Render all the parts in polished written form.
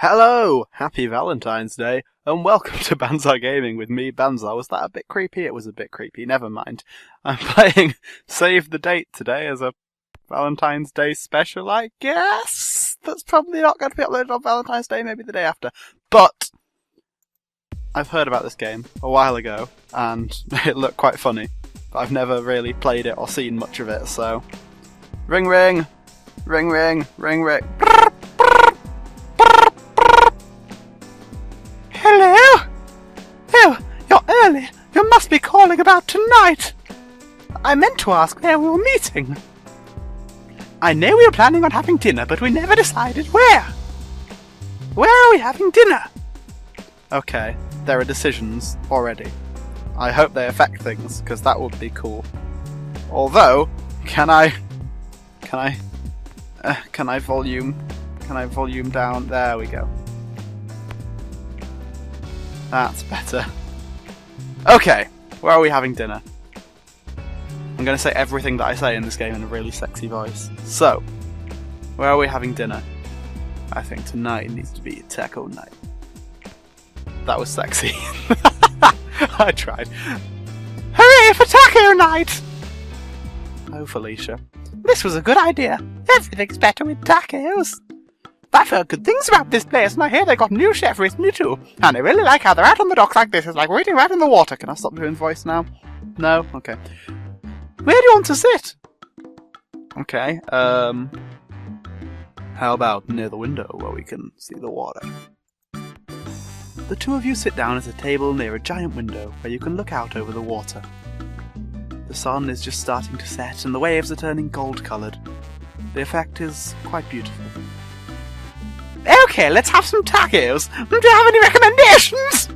Hello! Happy Valentine's Day, and welcome to Banzai Gaming with me, Banzai. Was that a bit creepy? It was a bit creepy, never mind. I'm playing Save the Date today as a Valentine's Day special, I guess? That's probably not going to be uploaded on Valentine's Day, maybe the day after. But I've heard about this game a while ago, and it looked quite funny. But I've never really played it or seen much of it, so... Ring ring! Ring ring! Ring ring! Hello? Oh, you're early. You must be calling about tonight. I meant to ask where we were meeting. I know we were planning on having dinner, but we never decided where. Where are we having dinner? Okay, there are decisions already. I hope they affect things, because that would be cool. Although, can I volume down? There we go. That's better. Okay, where are we having dinner? I'm going to say everything that I say in this game in a really sexy voice. So, where are we having dinner? I think tonight needs to be a taco night. That was sexy. I tried. Hooray for taco night! Oh, Felicia. This was a good idea. Everything's better with tacos. I've heard good things about this place, and I hear they got a new chef recently too. And I really like how they're out on the docks like this. It's like waiting right in the water. Can I stop doing the voice now? No? Okay. Where do you want to sit? Okay, how about near the window where we can see the water? The two of you sit down at a table near a giant window where you can look out over the water. The sun is just starting to set, and the waves are turning gold-coloured. The effect is quite beautiful. Okay, let's have some tacos. Do you have any recommendations?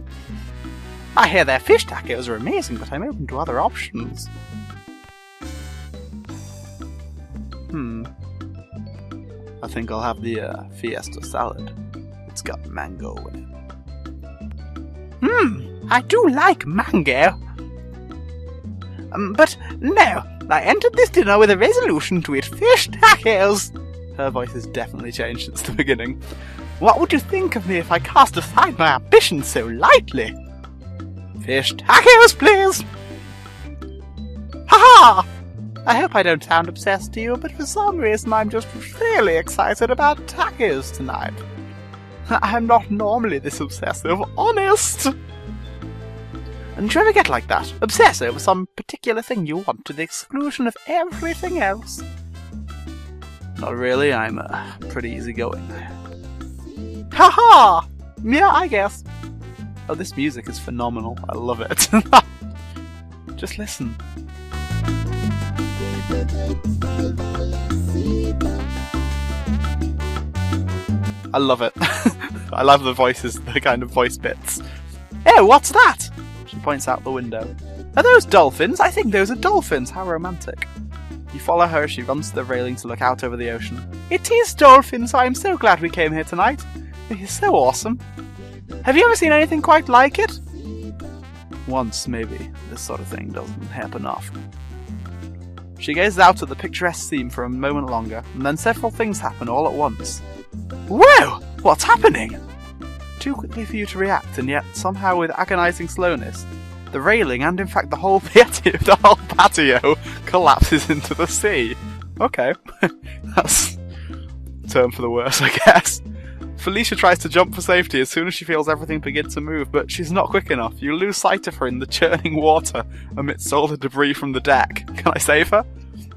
I hear their fish tacos are amazing, but I'm open to other options. I think I'll have the fiesta salad. It's got mango in it. I do like mango. But no, I entered this dinner with a resolution to eat fish tacos. Her voice has definitely changed since the beginning. What would you think of me if I cast aside my ambition so lightly? Fish tacos, please! Ha-ha! I hope I don't sound obsessed to you, but for some reason I'm just really excited about tacos tonight. I'm not normally this obsessive, honest! And do you ever get like that? Obsess over some particular thing you want to the exclusion of everything else? Not really, I'm pretty easygoing. Ha-ha! Yeah, I guess. Oh, this music is phenomenal. I love it. Just listen. I love it. I love the voices, the kind of voice bits. Oh, what's that? She points out the window. Are those dolphins? I think those are dolphins. How romantic. You follow her as she runs to the railing to look out over the ocean. It is dolphins. I'm so glad we came here tonight. It is so awesome. Have you ever seen anything quite like it? Once, maybe. This sort of thing doesn't happen often. She gazes out at the picturesque scene for a moment longer, and then several things happen all at once. Whoa! What's happening? Too quickly for you to react, and yet, somehow with agonizing slowness, the railing, and in fact the whole patio, collapses into the sea. Okay. That's a turn for the worse, I guess. Felicia tries to jump for safety as soon as she feels everything begin to move, but she's not quick enough. You lose sight of her in the churning water amidst all the debris from the deck. Can I save her?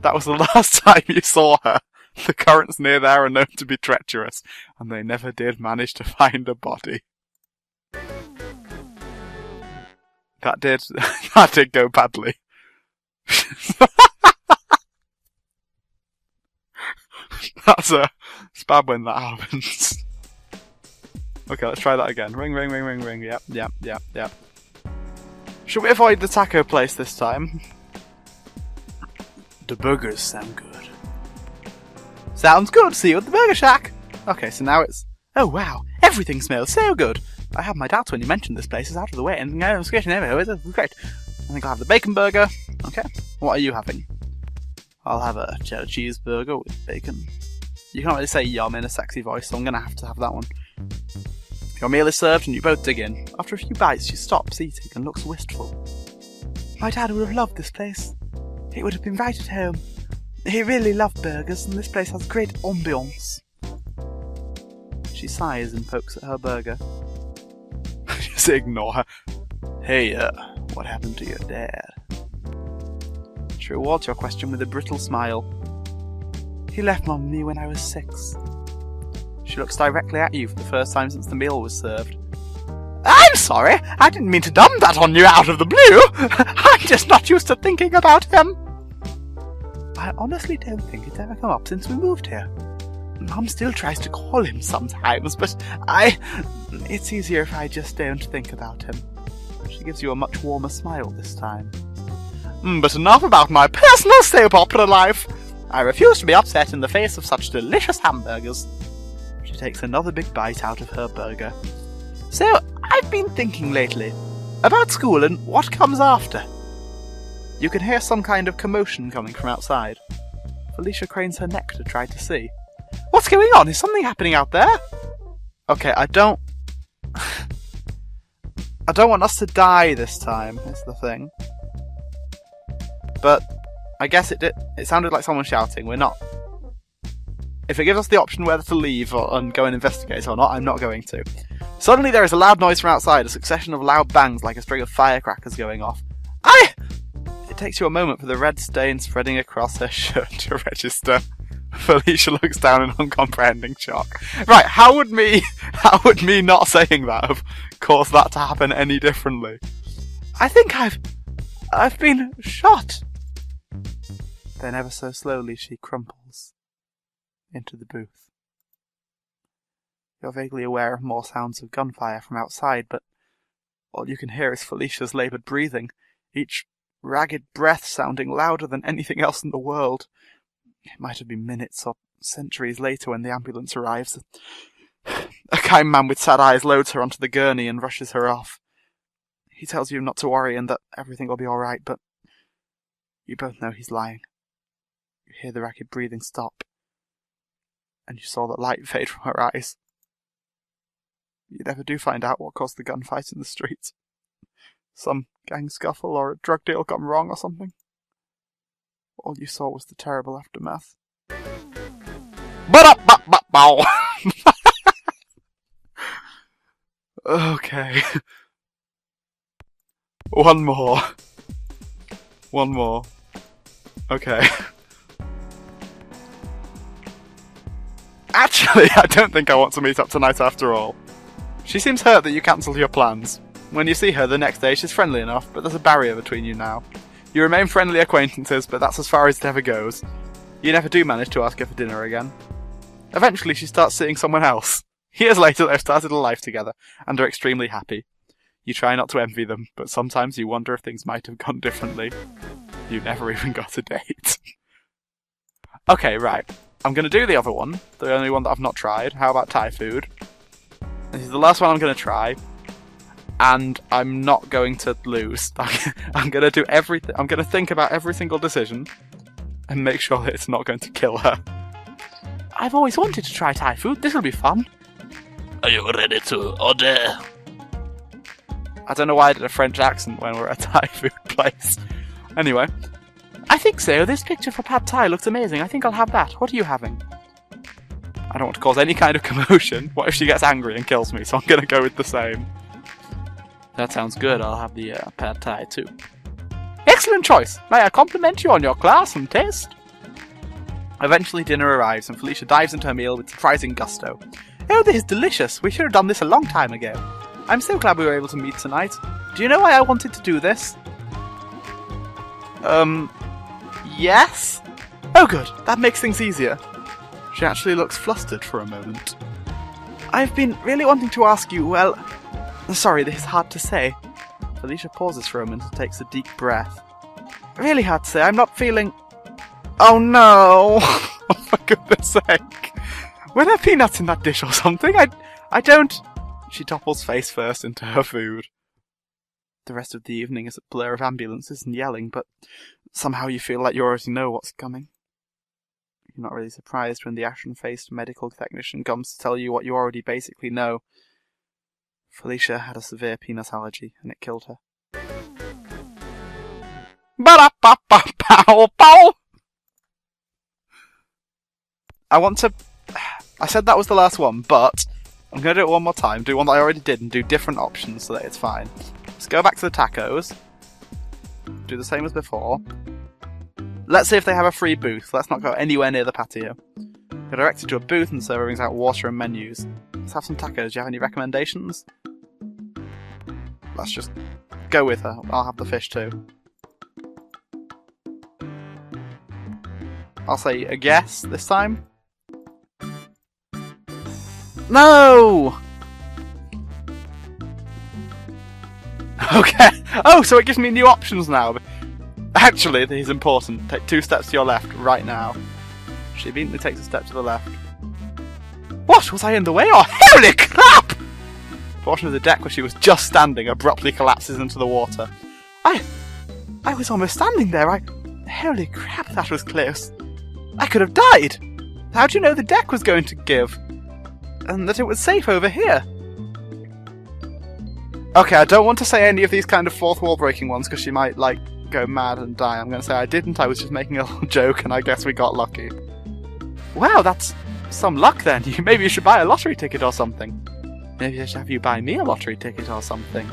That was the last time you saw her. The currents near there are known to be treacherous, and they never did manage to find a body. That did go badly. It's bad when that happens. Okay, let's try that again. Ring, ring, ring, ring, ring. Yep. Should we avoid the taco place this time? The burgers sound good. Sounds good. See you at the Burger Shack. Okay, so now it's... Oh, wow. Everything smells so good. I had my doubts when you mentioned this place is out of the way, and I'm scared to never. It's great. I think I'll have the bacon burger. Okay. What are you having? I'll have a cheddar cheeseburger with bacon. You can't really say yum in a sexy voice, so I'm going to have that one. Your meal is served and you both dig in. After a few bites, she stops eating and looks wistful. My dad would have loved this place. He would have been right at home. He really loved burgers, and this place has great ambiance. She sighs and pokes at her burger. Just ignore her. Hey, what happened to your dad? She rewards your question with a brittle smile. He left Mum and me when I was 6. She looks directly at you for the first time since the meal was served. I'm sorry, I didn't mean to dump that on you out of the blue. I'm just not used to thinking about him. I honestly don't think it's ever come up since we moved here. Mum still tries to call him sometimes, but it's easier if I just don't think about him. She gives you a much warmer smile this time. But enough about my personal soap opera life. I refuse to be upset in the face of such delicious hamburgers. She takes another big bite out of her burger. So, I've been thinking lately about school and what comes after. You can hear some kind of commotion coming from outside. Felicia cranes her neck to try to see. What's going on? Is something happening out there? Okay, I don't want us to die this time, is the thing. But I guess it sounded like someone shouting. We're not. If it gives us the option whether to leave and go and investigate or not, I'm not going to. Suddenly there is a loud noise from outside, a succession of loud bangs like a string of firecrackers going off. It takes you a moment for the red stain spreading across her shirt to register. Felicia looks down in uncomprehending shock. Right, how would me not saying that have caused that to happen any differently? I think I've been shot. Then ever so slowly she crumples into the booth. You're vaguely aware of more sounds of gunfire from outside, but all you can hear is Felicia's laboured breathing, each ragged breath sounding louder than anything else in the world. It might have been minutes or centuries later when the ambulance arrives. A kind man with sad eyes loads her onto the gurney and rushes her off. He tells you not to worry and that everything will be all right, but you both know he's lying. You hear the ragged breathing stop, and you saw the light fade from her eyes. You never do find out what caused the gunfight in the street. Some gang scuffle or a drug deal gone wrong or something. All you saw was the terrible aftermath. Okay. One more. Okay. Actually, I don't think I want to meet up tonight after all. She seems hurt that you cancelled your plans. When you see her the next day, she's friendly enough, but there's a barrier between you now. You remain friendly acquaintances, but that's as far as it ever goes. You never do manage to ask her for dinner again. Eventually, she starts seeing someone else. Years later, they've started a life together, and are extremely happy. You try not to envy them, but sometimes you wonder if things might have gone differently. You never even got a date. Okay, right. I'm going to do the other one, the only one that I've not tried. How about Thai food? This is the last one I'm going to try, and I'm not going to lose. I'm going to do everything. I'm going to think about every single decision and make sure that it's not going to kill her. I've always wanted to try Thai food. This will be fun. Are you ready to order? I don't know why I did a French accent when we're at a Thai food place. Anyway, I think so. This picture for Pad Thai looks amazing. I think I'll have that. What are you having? I don't want to cause any kind of commotion. What if she gets angry and kills me? So I'm going to go with the same. That sounds good. I'll have the Pad Thai too. Excellent choice. May I compliment you on your class and taste? Eventually dinner arrives and Felicia dives into her meal with surprising gusto. Oh, this is delicious. We should have done this a long time ago. I'm so glad we were able to meet tonight. Do you know why I wanted to do this? Yes? Oh good, that makes things easier. She actually looks flustered for a moment. I've been really wanting to ask you, well... Sorry, this is hard to say. Felicia pauses for a moment and takes a deep breath. Really hard to say, I'm not feeling... Oh no! Oh for goodness sake! Were there peanuts in that dish or something? I don't... She topples face first into her food. The rest of the evening is a blur of ambulances and yelling, but somehow you feel like you already know what's coming. You're not really surprised when the ashen-faced medical technician comes to tell you what you already basically know. Felicia had a severe peanut allergy, and it killed her. Ba-da-ba-ba-pow-pow! I said that was the last one, but I'm going to do it one more time. Do one that I already did and do different options so that it's fine. Let's go back to the tacos. Do the same as before. Let's see if they have a free booth. Let's not go anywhere near the patio. You're directed to a booth and the server brings out water and menus. Let's have some tacos. Do you have any recommendations? Let's just go with her. I'll have the fish too. I'll say a guess this time. No! Okay. Oh, so it gives me new options now. Actually, this is important. Take 2 steps to your left right now. She immediately takes a step to the left. What? Was I in the way? Oh, holy crap! A portion of the deck where she was just standing abruptly collapses into the water. I was almost standing there. Holy crap, that was close. I could have died. How do you know the deck was going to give? And that it was safe over here? Okay, I don't want to say any of these kind of fourth wall breaking ones because she might, like, go mad and die. I'm going to say I didn't. I was just making a little joke and I guess we got lucky. Wow, that's some luck then. Maybe you should buy a lottery ticket or something. Maybe I should have you buy me a lottery ticket or something.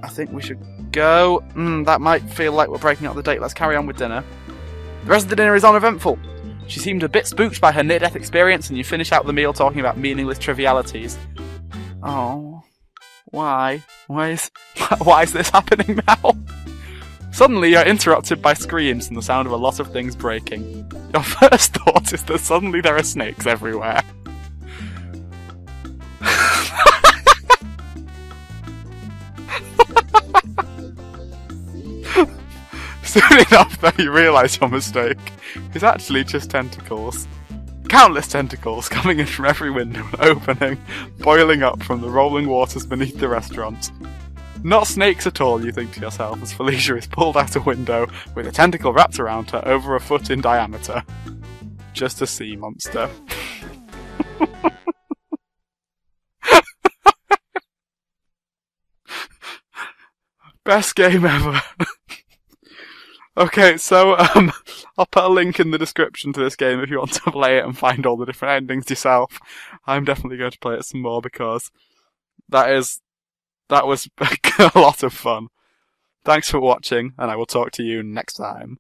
I think we should go. That might feel like we're breaking up the date. Let's carry on with dinner. The rest of the dinner is uneventful. She seemed a bit spooked by her near-death experience and you finish out the meal talking about meaningless trivialities. Oh. Why? Why is this happening now? Suddenly you're interrupted by screams and the sound of a lot of things breaking. Your first thought is that suddenly there are snakes everywhere. Soon enough, though, you realise your mistake. It's actually just tentacles. Countless tentacles coming in from every window and opening, boiling up from the rolling waters beneath the restaurant. Not snakes at all, you think to yourself, as Felicia is pulled out a window with a tentacle wrapped around her over a foot in diameter. Just a sea monster. Best game ever. Okay, so I'll put a link in the description to this game if you want to play it and find all the different endings yourself. I'm definitely going to play it some more because that was a lot of fun. Thanks for watching, and I will talk to you next time.